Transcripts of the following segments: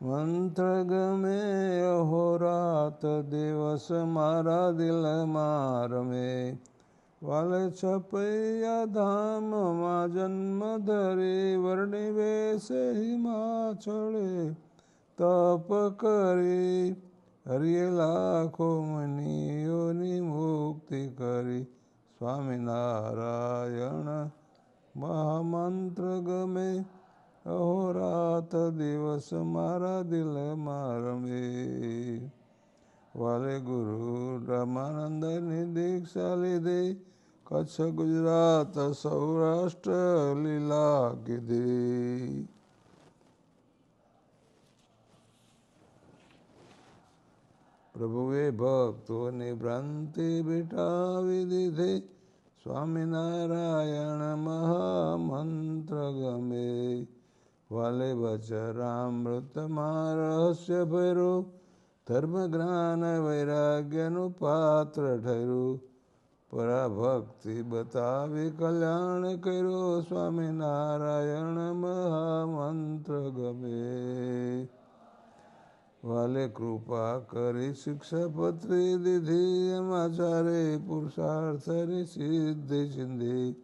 મંત્ર ગમે અહોરાત દિવસ મારા દિલમાં રમે. વાલે છપૈયા ધામમાં જન્મ ધરી વર્ણિ વેશે હિમાચળે તપ કરી. હરિએ લાખો મુનિઓની મુક્તિ કરી. સ્વામિનારાયણ મહામંત્ર ગમે અહોરાત દિવસ મારા દિલમાં રમે. વાલે ગુરુ રામાનંદની દીક્ષા લીધી કચ્છ ગુજરાત સૌરાષ્ટ્ર લીલા કીધી. પ્રભુએ ભક્તોની ભ્રાંતિ મિટાવી દીધી. સ્વામિનારાયણ મહામંત્ર ગમે. વાલે વચરામૃતમાં રહસ્ય ભર્યું ધર્મ જ્ઞાન વૈરાગ્યનું પાત્ર ઠર્યું. પરાભક્તિ બતાવી કલ્યાણ કર્યું. સ્વામિનારાયણ મહામંત્ર ગમે. વાલે કૃપા કરી શિક્ષાપત્રી દીધી એમાં ચારે પુરુષાર્થની સિદ્ધિ ચિંધી.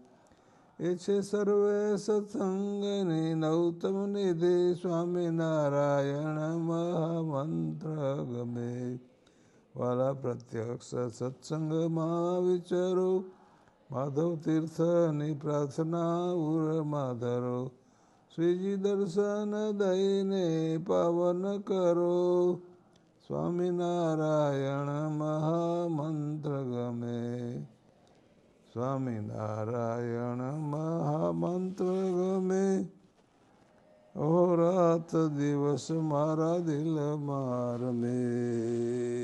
એ છે સર્વે સત્સંગની નૌતમ નિધિ. સ્વામિનારાયણ મહામંત્ર ગમે. વાલા પ્રત્યક્ષ સત્સંગમાં વિચારો માધવ તીર્થની પ્રાર્થના ઉરમાં ધરો. શ્રીજી દર્શન દઈને પાવન કરો. સ્વામિનારાયણ મહામંત્ર ગમે. સ્વામિનારાયણ મહામંત્ર ગમે. અહોરાત દિવસ મારા દિલમાં રમે.